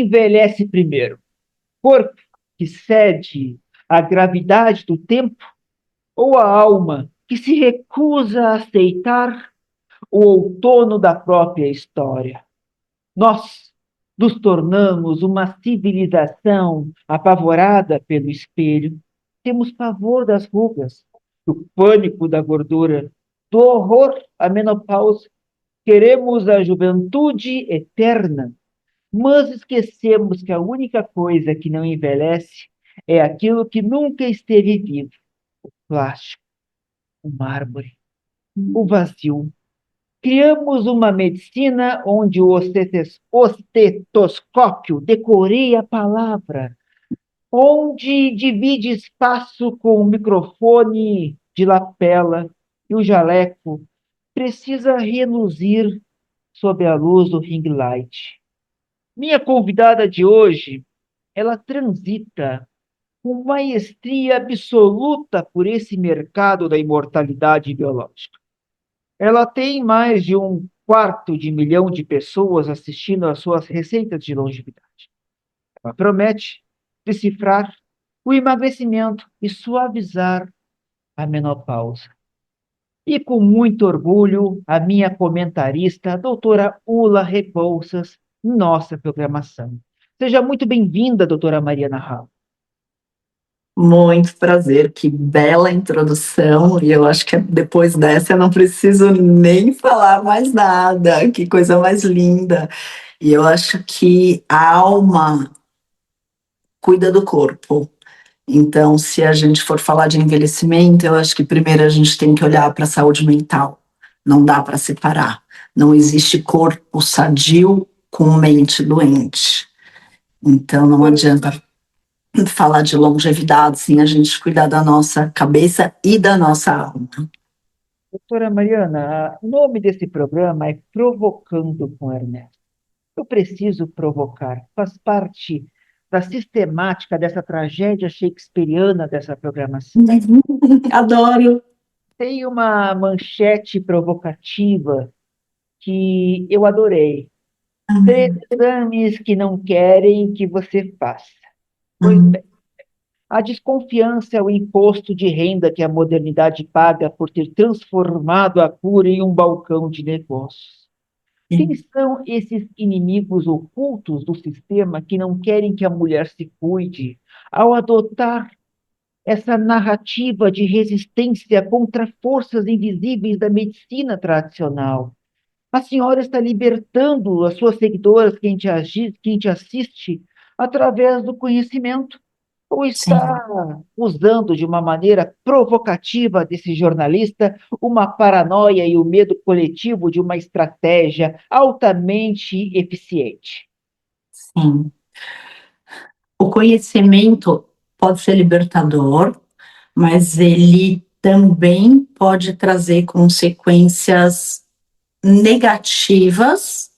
envelhece primeiro? Corpo que cede à gravidade do tempo ou a alma que se recusa a aceitar o outono da própria história? Nós nos tornamos uma civilização apavorada pelo espelho. Temos pavor das rugas, do pânico da gordura, do horror à menopausa. Queremos a juventude eterna, mas esquecemos que a única coisa que não envelhece é aquilo que nunca esteve vivo: o plástico, o mármore, o vazio. Criamos uma medicina onde o estetoscópio decoreia a palavra, onde divide espaço com o microfone de lapela e o jaleco precisa reluzir sob a luz do ring light. Minha convidada de hoje, ela transita com maestria absoluta por esse mercado da imortalidade biológica. Ela tem mais de 1/4 de milhão de pessoas assistindo às suas receitas de longevidade. Ela promete decifrar o emagrecimento e suavizar a menopausa. E com muito orgulho, a minha comentarista, a doutora Ula Rebouças, em nossa programação. Seja muito bem-vinda, doutora Mariana Ramos. Muito prazer, que bela introdução, e eu acho que depois dessa eu não preciso nem falar mais nada, que coisa mais linda. E eu acho que a alma cuida do corpo. Então, se a gente for falar de envelhecimento, eu acho que primeiro a gente tem que olhar para a saúde mental. Não dá para separar. Não existe corpo sadio com mente doente. Então, não adianta falar de longevidade sem a gente cuidar da nossa cabeça e da nossa alma. Doutora Mariana, o nome desse programa é Provocando com Ernesto. Eu preciso provocar, faz parte da sistemática dessa tragédia shakespeariana dessa programação. Adoro. Tem uma manchete provocativa que eu adorei. 3 exames que não querem que você faça. Pois bem, a desconfiança é o imposto de renda que a modernidade paga por ter transformado a cura em um balcão de negócios. Quem são esses inimigos ocultos do sistema que não querem que a mulher se cuide ao adotar essa narrativa de resistência contra forças invisíveis da medicina tradicional? A senhora está libertando as suas seguidoras, quem te assiste, através do conhecimento, ou Sim. está usando de uma maneira provocativa desse jornalista uma paranoia e o medo coletivo de uma estratégia altamente eficiente? Sim. O conhecimento pode ser libertador, mas ele também pode trazer consequências negativas,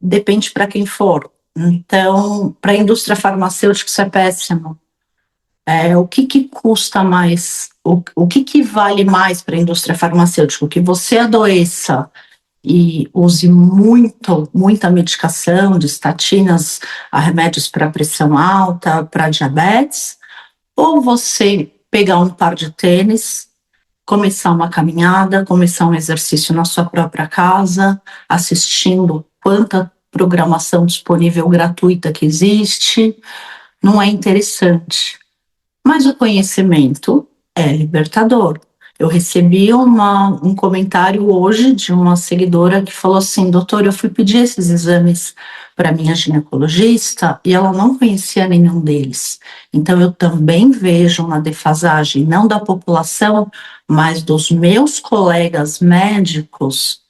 depende para quem for. Então, para a indústria farmacêutica isso é péssimo. O que custa mais? O que vale mais para a indústria farmacêutica? Que você adoeça e use muita medicação, de estatinas a remédios para pressão alta, para diabetes, ou você pegar um par de tênis, começar uma caminhada, começar um exercício na sua própria casa, assistindo quanta programação disponível gratuita que existe, não é interessante. Mas o conhecimento é libertador. Eu recebi um comentário hoje de uma seguidora que falou assim: doutor, eu fui pedir esses exames para minha ginecologista e ela não conhecia nenhum deles. Então eu também vejo uma defasagem, não da população, mas dos meus colegas médicos,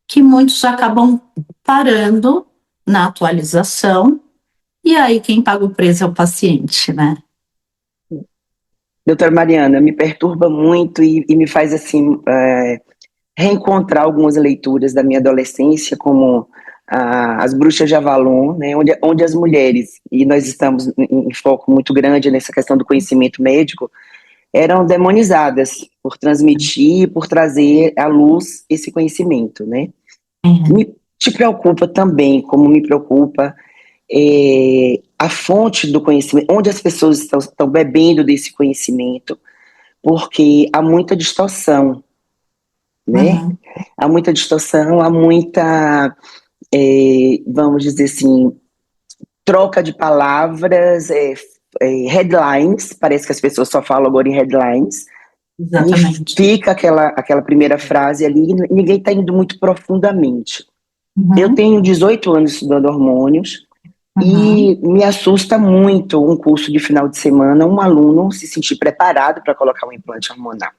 que muitos acabam parando na atualização, e aí quem paga o preço é o paciente, né? Doutora Mariana, me perturba muito e me faz assim reencontrar algumas leituras da minha adolescência, como As Bruxas de Avalon, né, onde as mulheres, e nós estamos em foco muito grande nessa questão do conhecimento médico, eram demonizadas por transmitir, por trazer à luz esse conhecimento, né? Te preocupa também, como me preocupa, a fonte do conhecimento, onde as pessoas estão bebendo desse conhecimento, porque há muita distorção, né? Uhum. Há muita distorção, há muita, vamos dizer assim, troca de palavras, headlines, parece que as pessoas só falam agora em headlines, e Exatamente. fica aquela primeira frase ali, e ninguém está indo muito profundamente. Eu Uhum. tenho 18 anos estudando hormônios, Uhum. e me assusta muito um curso de final de semana, um aluno se sentir preparado para colocar um implante hormonal.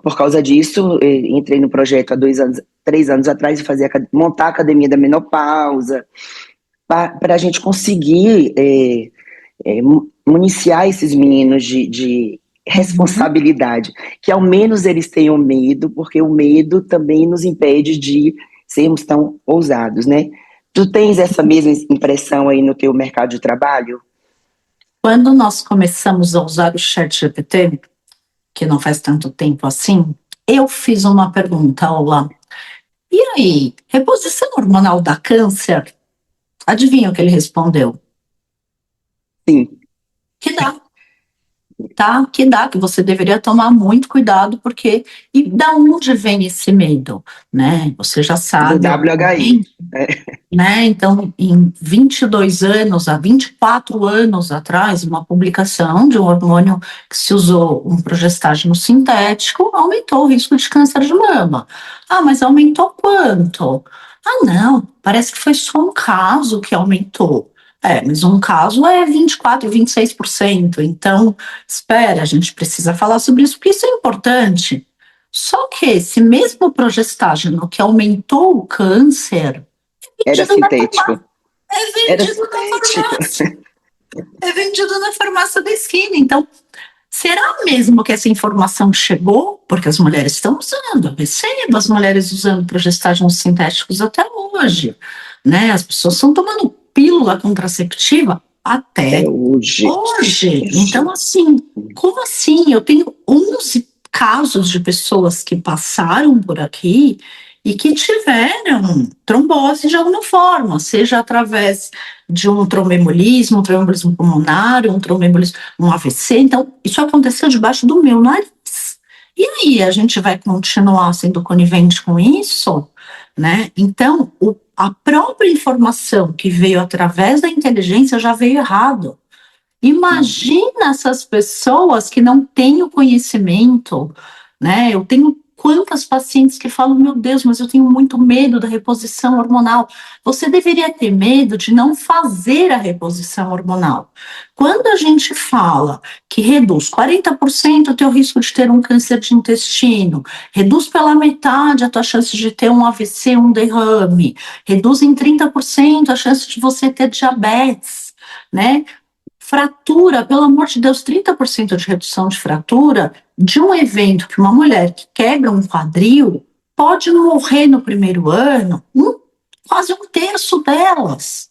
Por causa disso, entrei no projeto há 2 anos, 3 anos atrás, de montar a Academia da Menopausa, para a gente conseguir municiar esses meninos de Uhum. responsabilidade, que ao menos eles tenham medo, porque o medo também nos impede de sermos tão ousados, né? Tu tens essa mesma impressão aí no teu mercado de trabalho? Quando nós começamos a usar o ChatGPT, que não faz tanto tempo assim, eu fiz uma pergunta lá. E aí, reposição hormonal dá câncer? Adivinha o que ele respondeu? Sim, Que dá. Tá? Que dá, que você deveria tomar muito cuidado, porque. E da onde vem esse medo? Né? Você já do sabe, WHI. obviamente, né? Então, em 22 anos, há 24 anos atrás, uma publicação de um hormônio que se usou um progestágeno sintético aumentou o risco de câncer de mama. Ah, mas aumentou quanto? Ah, não, parece que foi só um caso que aumentou. Mas um caso é 24, 26%. Então, espera, a gente precisa falar sobre isso, porque isso é importante. Só que esse mesmo progestágeno que aumentou o câncer Era vendido na sintético. é Era vendido na sintético. farmácia. É vendido na farmácia da esquina. Então, será mesmo que essa informação chegou? Porque as mulheres estão usando. Eu recebo as mulheres usando progestágenos sintéticos até hoje. Né? As pessoas estão tomando pílula contraceptiva até Até hoje. hoje. Então, assim, como assim? Eu tenho 11 casos de pessoas que passaram por aqui e que tiveram trombose de alguma forma, seja através de um tromboembolismo pulmonar, um tromboembolismo, um AVC. Então, isso aconteceu debaixo do meu nariz. E aí, a gente vai continuar sendo conivente com isso? Né? Então, a própria informação que veio através da inteligência já veio errado. Imagina essas pessoas que não têm o conhecimento, né? Eu tenho quantas pacientes que falam, meu Deus, mas eu tenho muito medo da reposição hormonal. Você deveria ter medo de não fazer a reposição hormonal. Quando a gente fala que reduz 40% o teu risco de ter um câncer de intestino, reduz pela metade a tua chance de ter um AVC, um derrame, reduz em 30% a chance de você ter diabetes, né? Fratura, pelo amor de Deus, 30% de redução de fratura de um evento que uma mulher que quebra um quadril pode morrer no primeiro ano, quase um terço delas.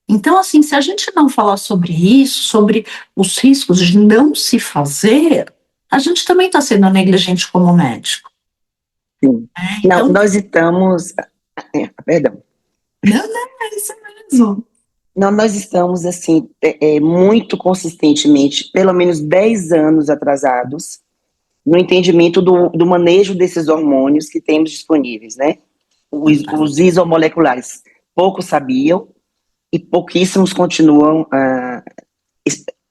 Então, assim, se a gente não falar sobre isso, sobre os riscos de não se fazer, a gente também está sendo negligente como médico. Sim. Né? Não, Então, nós estamos. Perdão. não, é isso mesmo. Não, nós estamos, assim, muito consistentemente, pelo menos 10 anos atrasados, no entendimento do manejo desses hormônios que temos disponíveis, né? Os isomoleculares poucos sabiam e pouquíssimos continuam,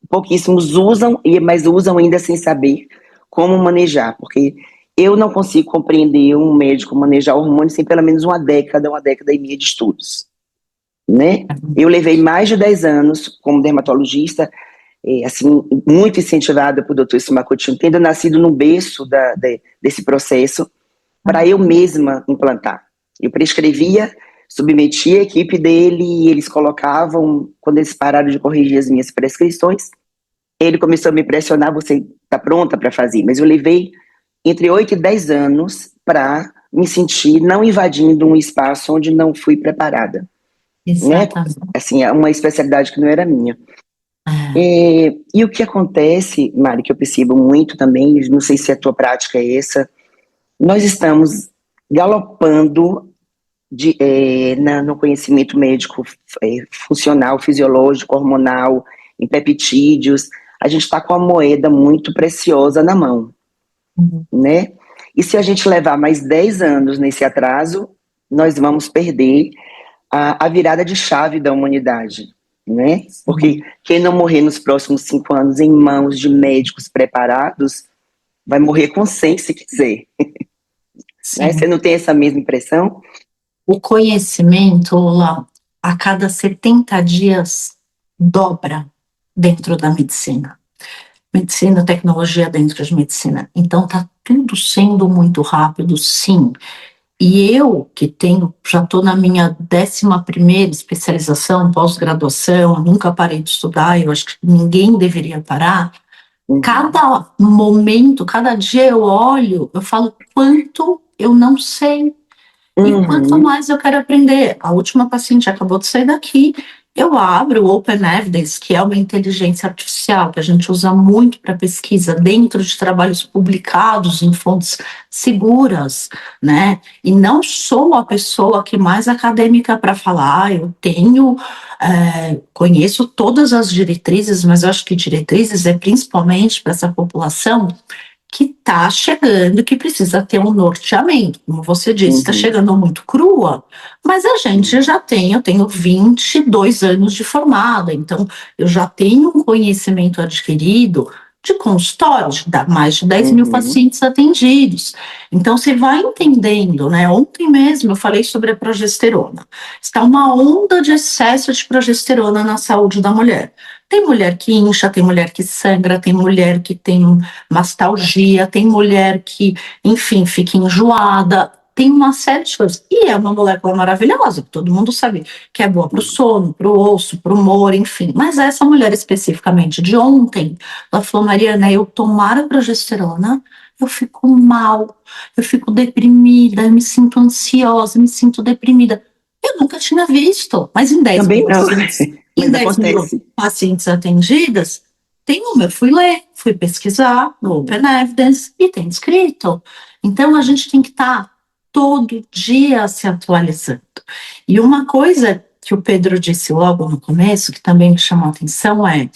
pouquíssimos usam, mas usam ainda sem saber como manejar, porque eu não consigo compreender um médico manejar hormônios sem pelo menos uma década e meia de estudos, né? Eu levei mais de 10 anos como dermatologista, assim, muito incentivada por Dr. Simar Coutinho, tendo nascido no berço desse processo, para eu mesma implantar. Eu prescrevia, submetia a equipe dele e eles colocavam, quando eles pararam de corrigir as minhas prescrições, ele começou a me pressionar, você está pronta para fazer? Mas eu levei entre 8 e 10 anos para me sentir não invadindo um espaço onde não fui preparada, né? Exatamente. Assim, é uma especialidade que não era minha. E o que acontece, Mari, que eu percebo muito também, não sei se a tua prática é essa, nós estamos galopando no conhecimento médico funcional, fisiológico, hormonal, em peptídeos. A gente está com uma moeda muito preciosa na mão, né? E se a gente levar mais 10 anos nesse atraso, nós vamos perder a virada de chave da humanidade, né? Porque quem não morrer nos próximos 5 anos em mãos de médicos preparados, vai morrer com 100 se quiser. Né? Você não tem essa mesma impressão? O conhecimento, Lula, a cada 70 dias dobra dentro da medicina. Medicina, tecnologia dentro de medicina. Então tá tudo sendo muito rápido, sim. E eu, que já estou na minha 11ª especialização, pós-graduação, nunca parei de estudar, eu acho que ninguém deveria parar. Cada momento, cada dia eu olho, eu falo quanto eu não sei e quanto mais eu quero aprender. A última paciente acabou de sair daqui, eu abro o Open Evidence, que é uma inteligência artificial que a gente usa muito para pesquisa dentro de trabalhos publicados em fontes seguras, né? E não sou a pessoa que mais acadêmica para falar, eu conheço todas as diretrizes, mas eu acho que diretrizes é principalmente para essa população que está chegando, que precisa ter um norteamento. Como você disse, está chegando muito crua, mas a gente eu tenho 22 anos de formada, então eu já tenho um conhecimento adquirido de consultório, de mais de 10 mil pacientes atendidos. Então você vai entendendo, né? Ontem mesmo eu falei sobre a progesterona. Está uma onda de excesso de progesterona na saúde da mulher. Tem mulher que incha, tem mulher que sangra, tem mulher que tem mastalgia, tem mulher que, enfim, fica enjoada, tem uma série de coisas. E é uma molécula maravilhosa, que todo mundo sabe que é boa para o sono, para o osso, para o humor, enfim. Mas essa mulher especificamente de ontem, ela falou, Mariana, eu tomar a progesterona, eu fico mal, eu fico deprimida, eu me sinto ansiosa, eu me sinto deprimida. Eu nunca tinha visto, mas em 10 Também mil não, pacientes, em mas 10 mil acontece. pacientes atendidas, tem eu fui ler, fui pesquisar no Open Evidence e tem escrito. Então a gente tem que estar todo dia se atualizando. E uma coisa que o Pedro disse logo no começo, que também me chamou a atenção, é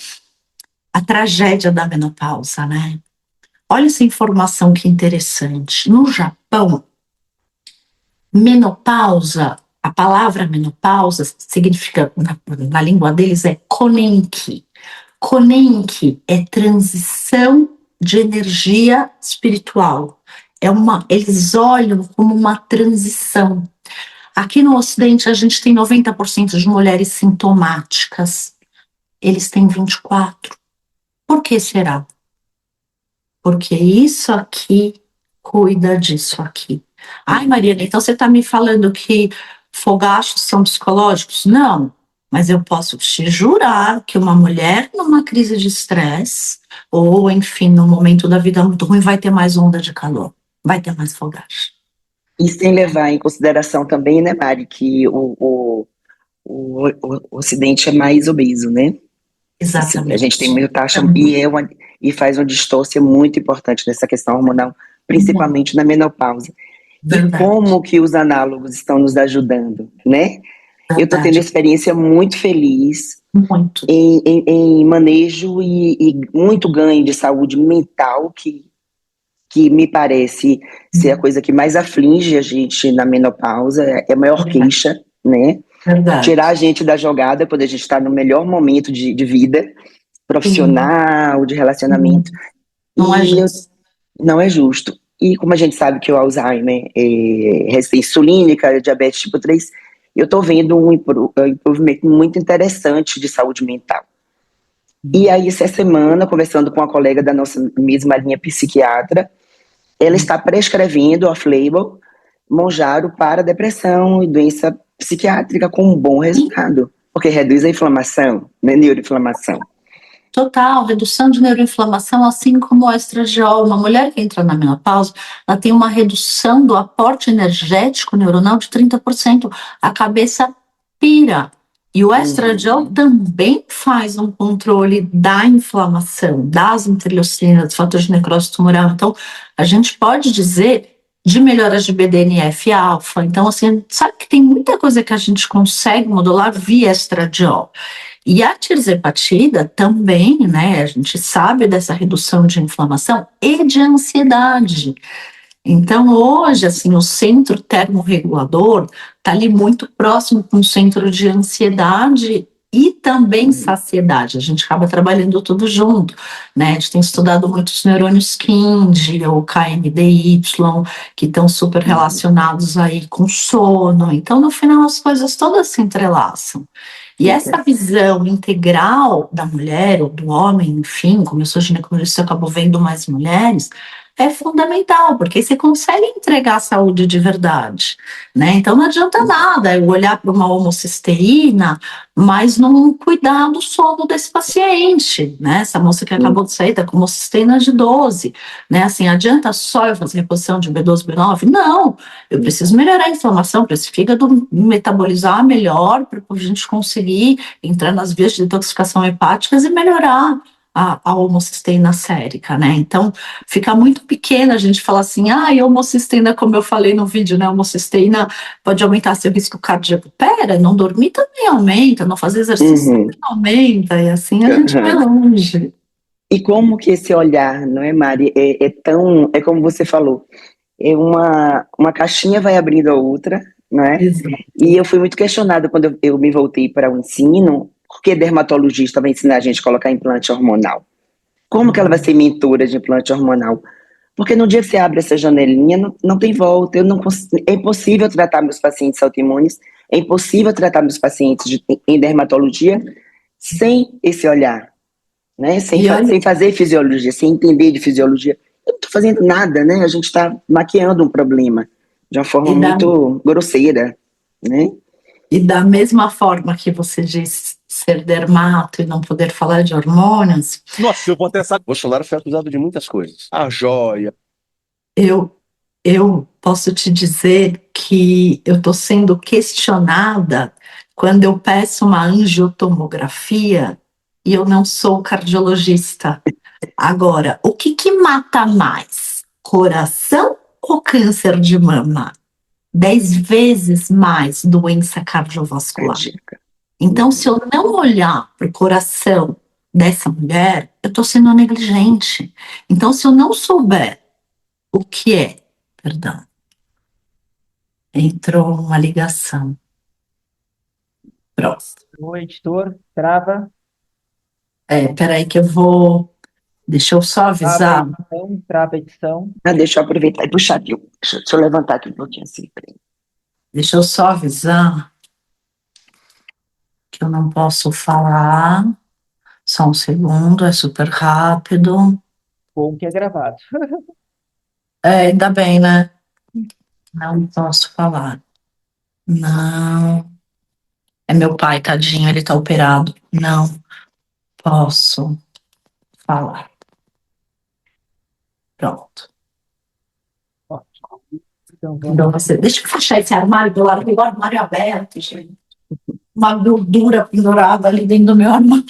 a tragédia da menopausa, né? Olha essa informação que interessante. No Japão, menopausa, a palavra menopausa significa, na língua deles, é konenki. Konenki é transição de energia espiritual. Eles olham como uma transição. Aqui no Ocidente, a gente tem 90% de mulheres sintomáticas. Eles têm 24%. Por que será? Porque isso aqui cuida disso aqui. Ai, Mariana, então você está me falando que fogachos são psicológicos? Não, mas eu posso te jurar que uma mulher numa crise de estresse, ou enfim, num momento da vida muito ruim, vai ter mais onda de calor, vai ter mais fogacho. E sem levar em consideração também, né, Mari, que o Ocidente é mais obeso, né? Assim, a Exatamente. gente tem muita taxa e faz uma distorção muito importante nessa questão hormonal, principalmente na menopausa. Verdade. E como que os análogos estão nos ajudando, né? Eu estou tendo experiência muito feliz muito. em manejo e muito ganho de saúde mental, que me parece ser a coisa que mais aflige a gente na menopausa, é a maior queixa, né? Verdade. Tirar a gente da jogada quando a gente está no melhor momento de vida profissional, de relacionamento. Não é justo. Não é justo. E como a gente sabe que o Alzheimer é resistência insulínica, diabetes tipo 3, eu estou vendo um improvement muito interessante de saúde mental. E aí, essa semana, conversando com uma colega da nossa mesma linha psiquiatra, ela está prescrevendo off-label Mounjaro para depressão e doença psiquiátrica com um bom resultado, porque reduz a inflamação, né, neuroinflamação. Total, redução de neuroinflamação, assim como o estradiol. Uma mulher que entra na menopausa, ela tem uma redução do aporte energético neuronal de 30%. A cabeça pira. E o estradiol também faz um controle da inflamação, das interleucinas, dos fatores de necrose tumoral. Então, a gente pode dizer de melhoras de BDNF-alfa. Então, assim, sabe que tem muita coisa que a gente consegue modular via estradiol. E a tirzepatida também, né? A gente sabe dessa redução de inflamação e de ansiedade. Então, hoje, assim, o centro termorregulador está ali muito próximo com o centro de ansiedade e também saciedade. A gente acaba trabalhando tudo junto, né? A gente tem estudado muitos neurônios KIND ou KNDY, que estão super relacionados aí com sono. Então, no final, as coisas todas se entrelaçam. E essa visão integral da mulher ou do homem, enfim, como eu sou ginecologista, eu acabo vendo mais mulheres, é fundamental, porque você consegue entregar saúde de verdade, né? Então não adianta nada eu olhar para uma homocisteína, mas não cuidar do sono desse paciente, né? Essa moça que acabou de sair tá com homocisteína de 12, né? Assim, adianta só eu fazer reposição de B12, B9? Não, eu preciso melhorar a inflamação para esse fígado metabolizar melhor, para a gente conseguir entrar nas vias de detoxificação hepáticas e melhorar a homocisteína sérica, né? Então, fica muito pequena a gente falar assim, homocisteína, como eu falei no vídeo, né? Homocisteína pode aumentar seu risco cardíaco. Pera, não dormir também aumenta, não fazer exercício também aumenta, e assim a gente vai longe. E como que esse olhar, não é, Mari, é tão, é como você falou, é uma caixinha vai abrindo a outra, não é? Exato. E eu fui muito questionada quando eu me voltei para o ensino, porque dermatologista vai ensinar a gente a colocar implante hormonal. Como que ela vai ser mentora de implante hormonal? Porque no dia que você abre essa janelinha, não tem volta. É impossível tratar meus pacientes autoimunes, é impossível tratar meus pacientes em dermatologia sem esse olhar, né? Sem fazer fisiologia, sem entender de fisiologia. Eu não estou fazendo nada, né? A gente está maquiando um problema de uma forma muito grosseira, né? E da mesma forma que você diz ser dermato e não poder falar de hormônios. Nossa, eu vou até saber. Bolsonaro foi acusado de muitas coisas. A joia. Eu posso te dizer que eu estou sendo questionada quando eu peço uma angiotomografia e eu não sou cardiologista. Agora, o que mata mais? Coração ou câncer de mama? 10 vezes mais doença cardiovascular. Então, se eu não olhar para o coração dessa mulher, eu estou sendo negligente. Então, se eu não souber o que é, perdão, entrou uma ligação. Pronto. O editor, trava. Peraí que eu vou. Deixa eu só avisar. Trava a edição. Deixa eu aproveitar e puxar aqui. Deixa eu levantar aqui um pouquinho assim. Deixa eu só avisar que eu não posso falar. Só um segundo, é super rápido. Bom que é gravado. Ainda bem, né? Não posso falar. Não. É meu pai, tadinho, ele tá operado. Não posso falar. Pronto. Então, Então, deixa eu fechar esse armário do lado, o armário aberto, gente. Uma gordura pendurada ali dentro do meu armário.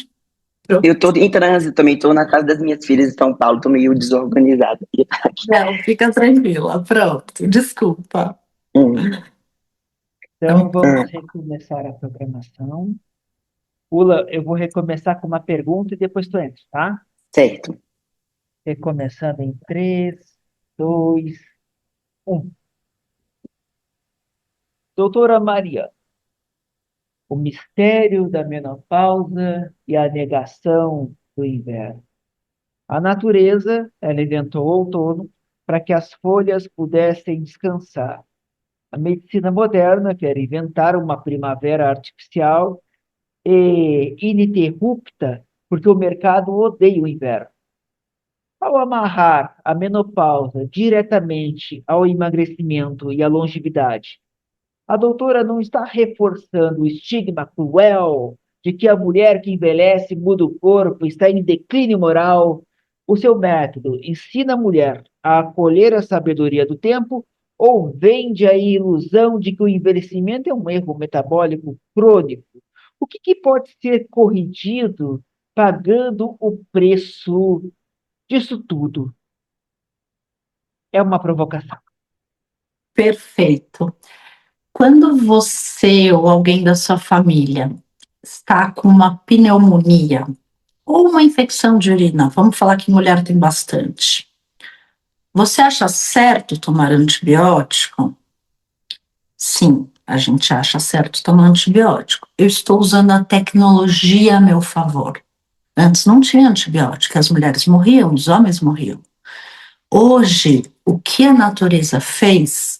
Eu tô em trânsito também, tô na casa das minhas filhas em São Paulo, tô meio desorganizada. Não, fica tranquila, pronto, desculpa. Então, vamos recomeçar a programação. Ula, eu vou recomeçar com uma pergunta e depois tu entra, tá? Certo. Recomeçando em 3, 2, 1. Doutora Maria, o mistério da menopausa e a negação do inverno. A natureza, ela inventou o outono para que as folhas pudessem descansar. A medicina moderna quer inventar uma primavera artificial e ininterrupta, porque o mercado odeia o inverno. Ao amarrar a menopausa diretamente ao emagrecimento e à longevidade, a doutora não está reforçando o estigma cruel de que a mulher que envelhece muda o corpo, está em declínio moral. O seu método ensina a mulher a acolher a sabedoria do tempo ou vende a ilusão de que o envelhecimento é um erro metabólico crônico? O que pode ser corrigido pagando o preço disso tudo? É uma provocação. Perfeito. Quando você ou alguém da sua família está com uma pneumonia ou uma infecção de urina, vamos falar que mulher tem bastante, você acha certo tomar antibiótico? Sim, a gente acha certo tomar antibiótico. Eu estou usando a tecnologia a meu favor. Antes não tinha antibiótico, as mulheres morriam, os homens morriam. Hoje, o que a natureza fez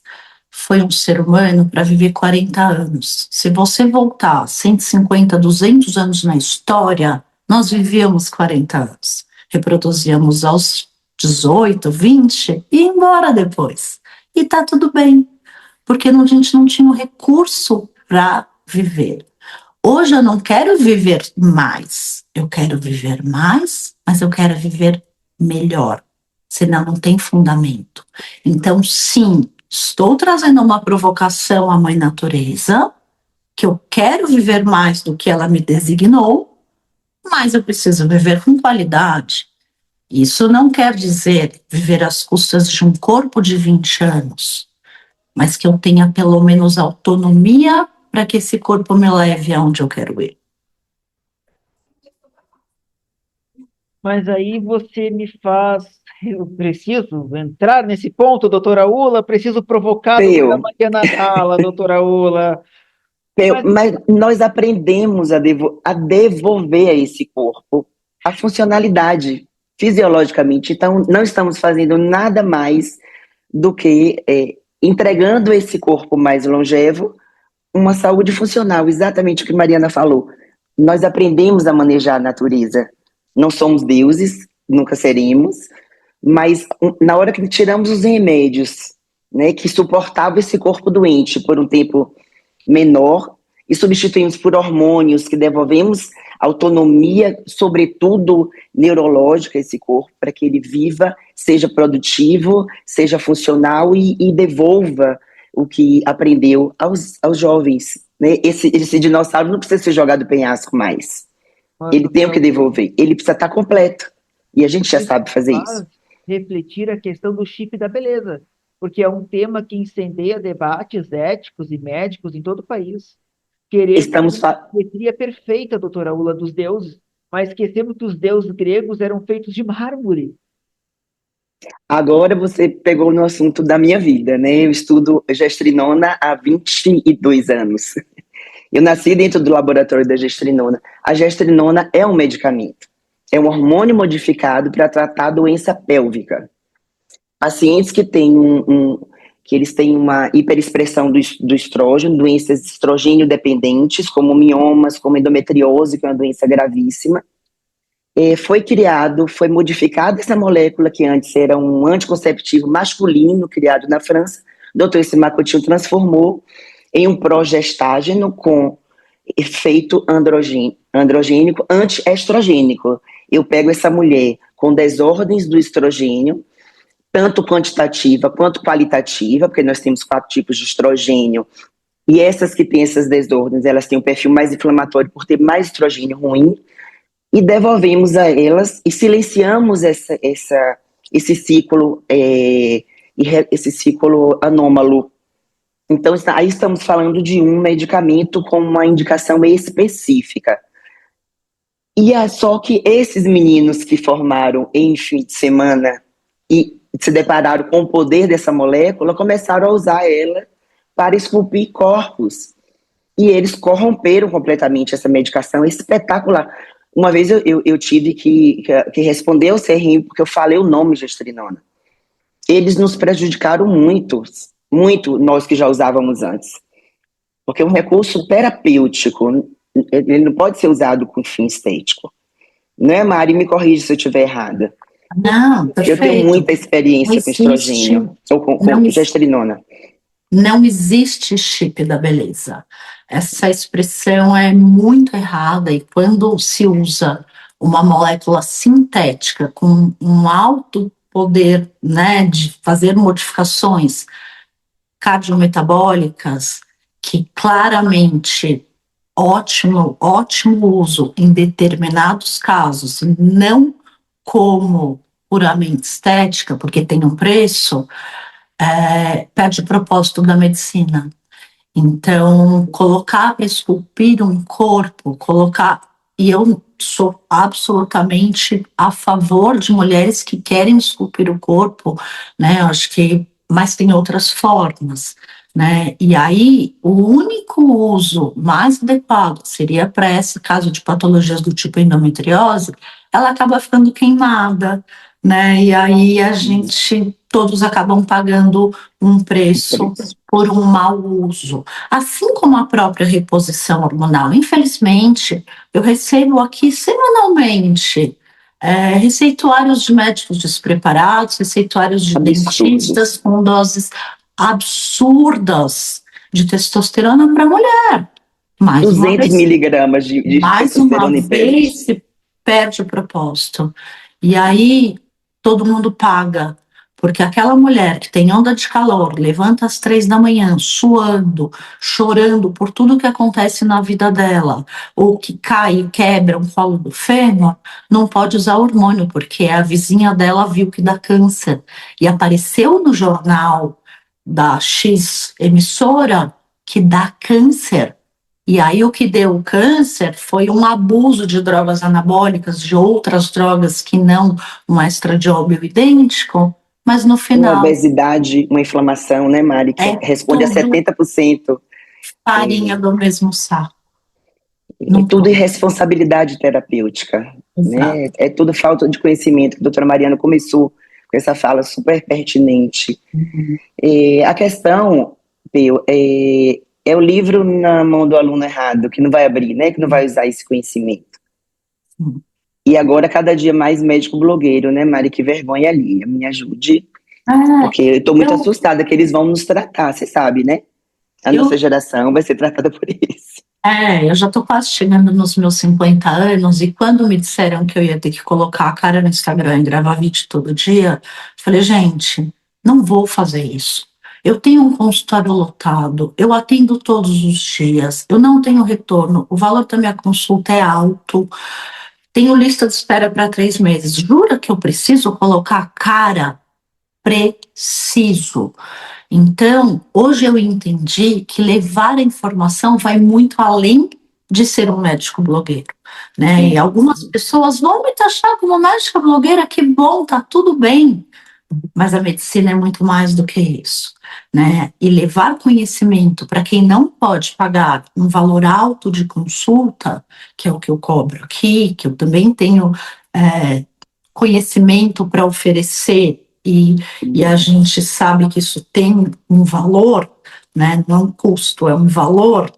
foi um ser humano para viver 40 anos. Se você voltar 150, 200 anos na história, nós vivíamos 40 anos. Reproduzíamos aos 18, 20 e ia embora depois. E tá tudo bem, porque a gente não tinha o recurso para viver. Hoje eu não quero viver mais, eu quero viver mais, mas eu quero viver melhor, senão não tem fundamento. Então, sim, estou trazendo uma provocação à Mãe Natureza, que eu quero viver mais do que ela me designou, mas eu preciso viver com qualidade. Isso não quer dizer viver às custas de um corpo de 20 anos, mas que eu tenha pelo menos autonomia para que esse corpo me leve aonde eu quero ir. Mas aí você me faz. Eu preciso entrar nesse ponto, doutora Ula, preciso provocar a doutora Peu, Mariana Gala, doutora Ula. Mas mas nós aprendemos a devolver a esse corpo a funcionalidade fisiologicamente. Então, não estamos fazendo nada mais do que entregando esse corpo mais longevo uma saúde funcional, exatamente o que Mariana falou. Nós aprendemos a manejar a natureza. Não somos deuses, nunca seremos, mas na hora que tiramos os remédios, né, que suportavam esse corpo doente por um tempo menor e substituímos por hormônios que devolvemos autonomia, sobretudo neurológica, a esse corpo, para que ele viva, seja produtivo, seja funcional e devolva o que aprendeu aos jovens. Né? Esse dinossauro não precisa ser jogado do penhasco mais. Ele tem o que devolver. Ele precisa estar completo. E a gente já sabe fazer isso. faz refletir a questão do chip da beleza, porque é um tema que incendeia debates éticos e médicos em todo o país. Queremos Estamos uma simetria perfeita, doutora Ula, dos deuses, mas esquecemos que os deuses gregos eram feitos de mármore. Agora você pegou no assunto da minha vida, né? Eu estudo gestrinona há 22 anos. Eu nasci dentro do laboratório da gestrinona. A gestrinona é um medicamento. É um hormônio modificado para tratar a doença pélvica. Pacientes que têm que eles têm uma hiperexpressão do estrógeno, doenças estrogênio dependentes, como miomas, como endometriose, que é uma doença gravíssima. Foi modificada essa molécula, que antes era um anticonceptivo masculino, criado na França. O doutor Simacotil transformou em um progestágeno com efeito androgênico antiestrogênico. Eu pego essa mulher com desordens do estrogênio, tanto quantitativa quanto qualitativa, porque nós temos 4 tipos de estrogênio, e essas que têm essas desordens, elas têm um perfil mais inflamatório por ter mais estrogênio ruim, e devolvemos a elas e silenciamos esse ciclo, esse ciclo anômalo. Então, aí estamos falando de um medicamento com uma indicação específica. E é só que esses meninos que formaram em fim de semana e se depararam com o poder dessa molécula, começaram a usar ela para esculpir corpos. E eles corromperam completamente essa medicação, é espetacular. Uma vez eu tive que responder ao CRM porque eu falei o nome gestrinona. Eles nos prejudicaram muito, muito, nós que já usávamos antes. Porque é um recurso terapêutico, ele não pode ser usado com fim estético. Não é, Mari? Me corrija se eu estiver errada. Não, perfeito. Eu tenho muita experiência com estrogênio, ou com gestrinona. Não existe chip da beleza. Essa expressão é muito errada e quando se usa uma molécula sintética com um alto poder, né, de fazer modificações cardiometabólicas, que claramente ótimo uso em determinados casos, não como puramente estética, porque tem um preço, perde o propósito da medicina. Então, colocar para esculpir um corpo, e eu sou absolutamente a favor de mulheres que querem esculpir o corpo, né? Eu acho que, mas tem outras formas, né? E aí, o único uso mais adequado seria para esse caso de patologias do tipo endometriose, ela acaba ficando queimada, né? E aí todos acabam pagando um preço por um mau uso. Assim como a própria reposição hormonal. Infelizmente, eu recebo aqui semanalmente receituários de médicos despreparados, receituários de dentistas com doses absurdas de testosterona para mulher. Mais 200 miligramas de testosterona em pele. Se perde o propósito. E aí, todo mundo paga. Porque aquela mulher que tem onda de calor, levanta às 3 da manhã, suando, chorando por tudo que acontece na vida dela, ou que cai e quebra um colo do fêmur, não pode usar hormônio, porque a vizinha dela viu que dá câncer. E apareceu no jornal da X emissora que dá câncer. E aí o que deu o câncer foi um abuso de drogas anabólicas, de outras drogas que não um estradiol idêntico, mas no final... Uma obesidade, uma inflamação, né, Mari? Que responde a 70%. Farinha do mesmo saco. É tudo irresponsabilidade terapêutica. Né? É tudo falta de conhecimento. A doutora Mariana começou com essa fala super pertinente. A questão, Peu, é o livro na mão do aluno errado, que não vai abrir, né? Que não vai usar esse conhecimento. E agora, cada dia mais médico blogueiro, né, Mari? Que vergonha ali. Me ajude. Porque eu estou muito assustada que eles vão nos tratar, você sabe, né? A nossa geração vai ser tratada por isso. Eu já estou quase chegando nos meus 50 anos e quando me disseram que eu ia ter que colocar a cara no Instagram e gravar vídeo todo dia, falei, gente, não vou fazer isso. Eu tenho um consultório lotado, eu atendo todos os dias, eu não tenho retorno, o valor da minha consulta é alto, tenho lista de espera para 3 meses. Jura que eu preciso colocar a cara? Preciso. Então, hoje eu entendi que levar a informação vai muito além de ser um médico blogueiro, né? E algumas pessoas vão me taxar como médica blogueira, que bom, tá tudo bem, mas a medicina é muito mais do que isso, né? E levar conhecimento para quem não pode pagar um valor alto de consulta, que é o que eu cobro aqui, que eu também tenho conhecimento para oferecer, e a gente sabe que isso tem um valor, né? Não é um custo, é um valor.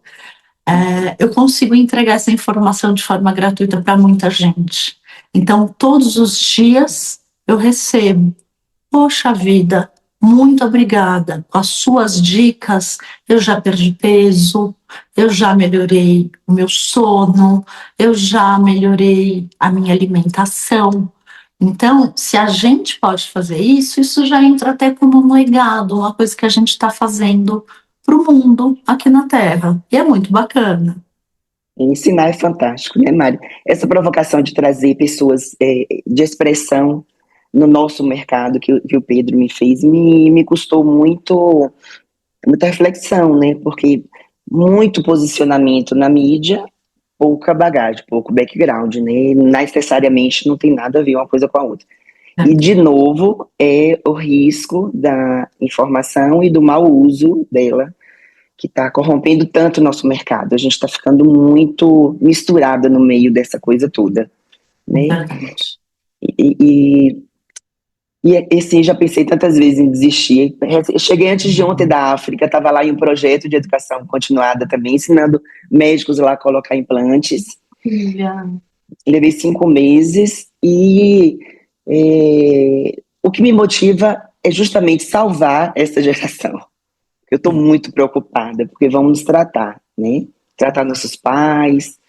Eu consigo entregar essa informação de forma gratuita para muita gente. Então, todos os dias eu recebo, poxa vida, muito obrigada, com as suas dicas eu já perdi peso, eu já melhorei o meu sono, eu já melhorei a minha alimentação. Então, se a gente pode fazer isso, isso já entra até como um legado, uma coisa que a gente está fazendo para o mundo aqui na Terra. E é muito bacana. Ensinar é fantástico, né, Mari? Essa provocação de trazer pessoas de expressão no nosso mercado que o Pedro me fez, me custou muita reflexão, né? Porque muito posicionamento na mídia, pouca bagagem, pouco background, né? Necessariamente não tem nada a ver uma coisa com a outra. E, de novo, é o risco da informação e do mau uso dela que está corrompendo tanto o nosso mercado. A gente está ficando muito misturada no meio dessa coisa toda, né? E assim, já pensei tantas vezes em desistir. Eu cheguei antes de ontem da África, estava lá em um projeto de educação continuada também, ensinando médicos lá a colocar implantes. Levei 5 meses e o que me motiva é justamente salvar essa geração. Eu estou muito preocupada, porque vamos nos tratar, né? Tratar nossos pais.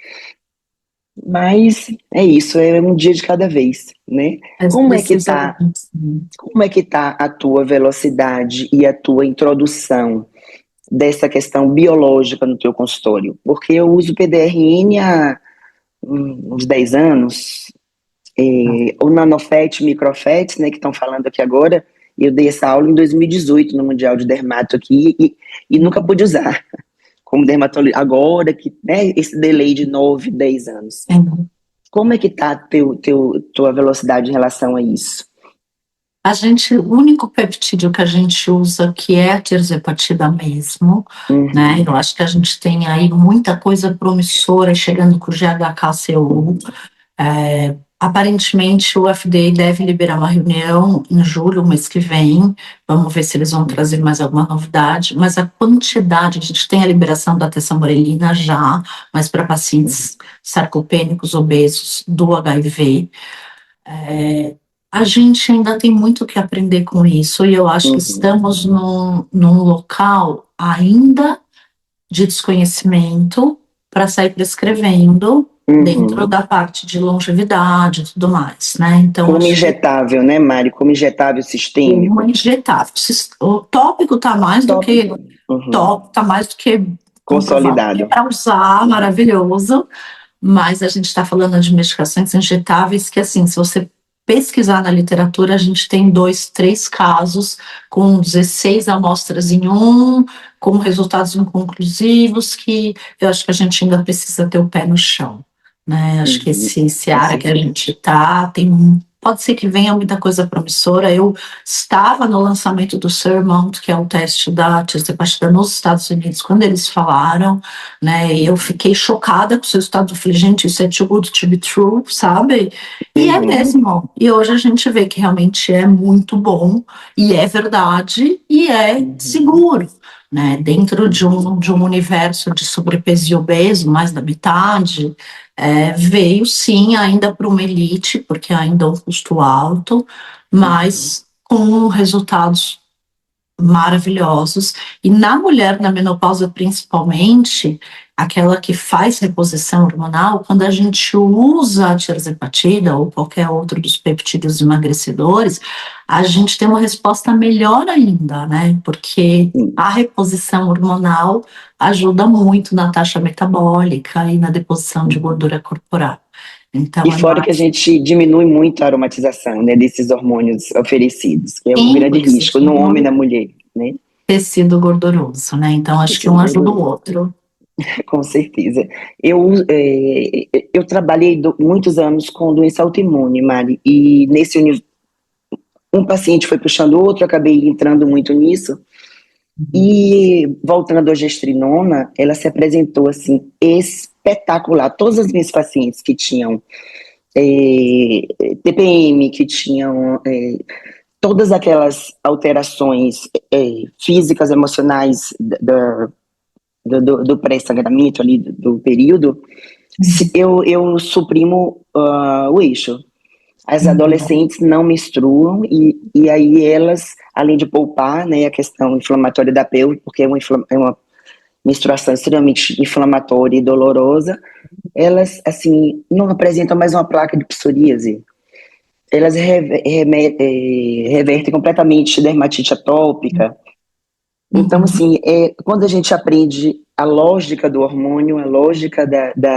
Mas é isso, é um dia de cada vez, né? Como é que tá a tua velocidade e a tua introdução dessa questão biológica no teu consultório? Porque eu uso PDRN há uns 10 anos, o nanofet, microfet, né, que estão falando aqui agora, Eu dei essa aula em 2018 no Mundial de Dermato aqui e nunca pude usar como dermatologista. Agora que, né, esse delay de 9, 10 anos. Como é que tá tua velocidade em relação a isso? O único peptídeo que a gente usa, que é a tirzepatida mesmo, né? Eu acho que a gente tem aí muita coisa promissora chegando com o GHK-CU. Aparentemente, o FDA deve liberar uma reunião em julho, mês que vem. Vamos ver se eles vão trazer mais alguma novidade. Mas a quantidade, a gente tem a liberação da tessamorelina já, mas para pacientes sarcopênicos, obesos, do HIV. A gente ainda tem muito o que aprender com isso, e eu acho que estamos num local ainda de desconhecimento para sair prescrevendo dentro da parte de longevidade e tudo mais, né? Então, como injetável, né, Mari? Como injetável sistêmico. Como injetável. O tópico está mais do que tá mais do que consolidado. Para usar, maravilhoso, mas a gente está falando de medicações injetáveis que, assim, se você pesquisar na literatura, a gente tem 2, 3 casos com 16 amostras em com resultados inconclusivos, que eu acho que a gente ainda precisa ter o pé no chão, né? Acho que esse área que a gente está, pode ser que venha muita coisa promissora. Eu estava no lançamento do Surmount, que é o teste da tirzepatida nos Estados Unidos, quando eles falaram, né, e eu fiquei chocada com o seu resultado. Eu falei, gente, isso é too good to be true, sabe? E é mesmo. E hoje a gente vê que realmente é muito bom, e é verdade, e é seguro, né? Dentro de um universo de sobrepeso e obeso, mais da metade, veio sim ainda para uma elite, porque ainda é um custo alto, mas com resultados maravilhosos. E na mulher, na menopausa principalmente, aquela que faz reposição hormonal, quando a gente usa a tirzepatida ou qualquer outro dos peptídeos emagrecedores, a gente tem uma resposta melhor ainda, né? Porque a reposição hormonal ajuda muito na taxa metabólica e na deposição de gordura corporal. Então, e fora que a gente diminui muito a aromatização, né, desses hormônios oferecidos, que é um grande risco no homem e na mulher, né? Tecido gorduroso, né? Então, acho que um ajuda o outro. Com certeza. Eu trabalhei muitos anos com doença autoimune, Mari, e nesse um paciente foi puxando o outro, eu acabei entrando muito nisso, e voltando à gestrinona, ela se apresentou assim, espetacular. Todas as minhas pacientes que tinham TPM, que tinham todas aquelas alterações físicas, emocionais do pré-sangramento ali, do período, eu suprimo o eixo. As adolescentes não menstruam e aí elas, além de poupar, né, a questão inflamatória da pele, porque é uma menstruação extremamente inflamatória e dolorosa, elas, assim, não apresentam mais uma placa de psoríase. Elas revertem completamente dermatite atópica. Então, assim, quando a gente aprende a lógica do hormônio, a lógica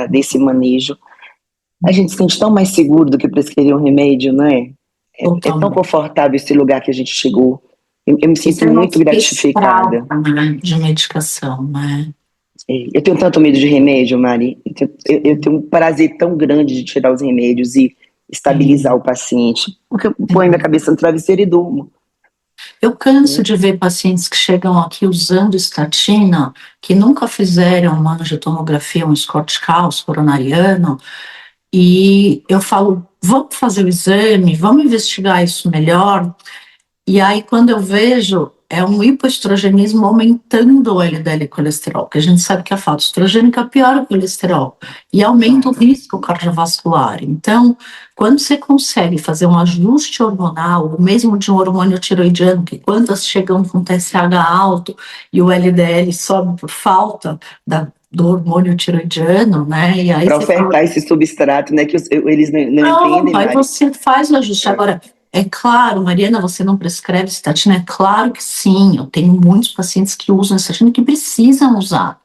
desse manejo, a gente se sente tão mais seguro do que prescrever um remédio, não é? É tão confortável esse lugar que a gente chegou. Eu me sinto muito gratificada. De medicação, né? Eu tenho tanto medo de remédio, Mari. Eu tenho um prazer tão grande de tirar os remédios e estabilizar o paciente. Porque eu ponho minha cabeça no travesseiro e durmo. Eu canso de ver pacientes que chegam aqui usando estatina, que nunca fizeram uma angiotomografia, um Scott Counts coronariano, e eu falo, vamos fazer o exame, vamos investigar isso melhor. E aí, quando eu vejo, é um hipoestrogenismo aumentando o LDL colesterol, que a gente sabe que a falta estrogênica piora o colesterol e aumenta o risco cardiovascular. Então, quando você consegue fazer um ajuste hormonal, ou mesmo de um hormônio tiroidiano, que quantas chegam com TSH alto e o LDL sobe por falta do hormônio tiroidiano, né? E aí para ofertar esse substrato, né? Que eles não entendem. Aí você faz o ajuste. Agora, é claro, Mariana, você não prescreve estatina? É claro que sim. Eu tenho muitos pacientes que usam estatina que precisam usar.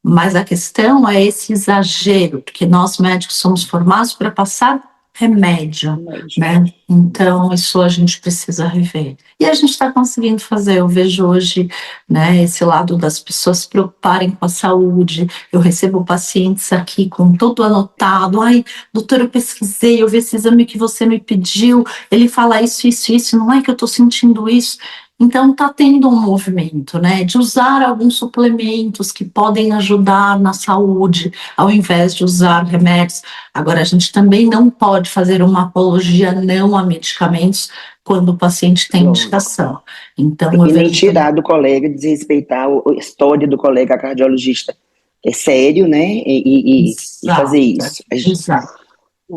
Mas a questão é esse exagero, porque nós médicos somos formados para passar remédio, né? Então, isso a gente precisa rever. E a gente está conseguindo fazer. Eu vejo hoje, né, esse lado das pessoas se preocuparem com a saúde. Eu recebo pacientes aqui com tudo anotado. Ai, doutora, eu pesquisei, eu vi esse exame que você me pediu. Ele fala isso, isso, isso. Não é que eu estou sentindo isso. Então, está tendo um movimento, né, de usar alguns suplementos que podem ajudar na saúde, ao invés de usar remédios. Agora, a gente também não pode fazer uma apologia não a medicamentos quando o paciente tem indicação. Então, eu E nem vejo tirar do colega, desrespeitar a história do colega cardiologista. É sério, né? E fazer isso. Exato.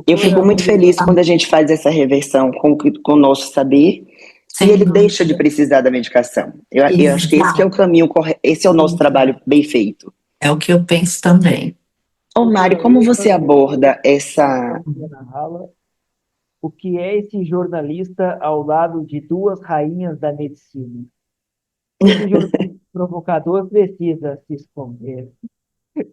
Eu fico muito feliz quando a gente faz essa reversão com o nosso saber e ele deixa de precisar da medicação. Eu acho que esse que é o caminho correto, esse é o nosso trabalho bem feito. É o que eu penso também. Ô Mari, como você aborda essa... O que é esse jornalista ao lado de duas rainhas da medicina? Esse jornalista provocador precisa se esconder.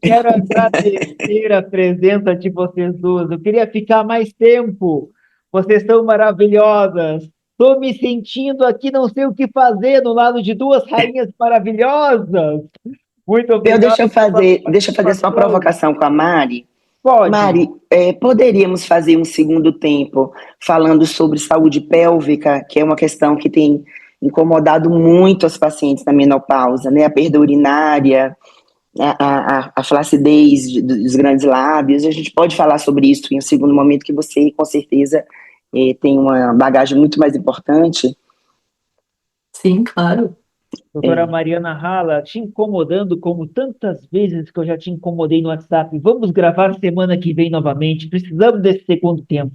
Quero agradecer a presença de vocês duas. Eu queria ficar mais tempo. Vocês são maravilhosas. Estou me sentindo aqui, não sei o que fazer, no lado de duas rainhas maravilhosas. Muito obrigado. Deixa eu fazer só uma provocação com a Mari. Pode. Mari, poderíamos fazer um segundo tempo falando sobre saúde pélvica, que é uma questão que tem incomodado muito as pacientes na menopausa, né? A perda urinária, a flacidez dos grandes lábios. A gente pode falar sobre isso em um segundo momento, que você, com certeza, tem uma bagagem muito mais importante. Sim, claro. Doutora Mariana Hala, te incomodando como tantas vezes que eu já te incomodei no WhatsApp. Vamos gravar semana que vem novamente. Precisamos desse segundo tempo.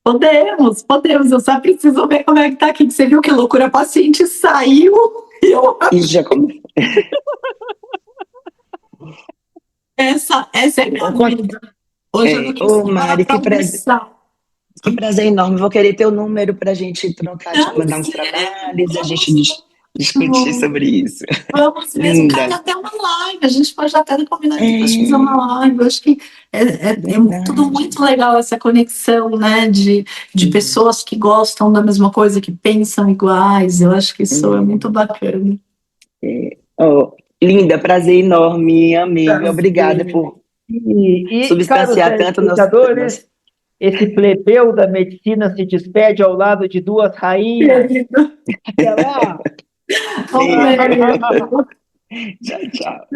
Podemos. Eu só preciso ver como é que tá aqui. Você viu que loucura, a paciente saiu e eu... E já começou. Essa é minha vida. Hoje eu não quis Mari, pra almoçar. Que prazer enorme. Vou querer teu número para a gente trocar, te mandar uns trabalhos e a gente discutir sobre isso. Vamos mesmo, cabe até uma live. A gente pode até combinar depois de fazer uma live. Eu acho que é tudo muito legal essa conexão, né? De pessoas que gostam da mesma coisa, que pensam iguais. Eu acho que isso é muito bacana. Linda, prazer enorme, amei. Obrigada por substanciar tanto nosso... Esse plebeu da medicina se despede ao lado de duas rainhas. Até lá! Tchau, tchau.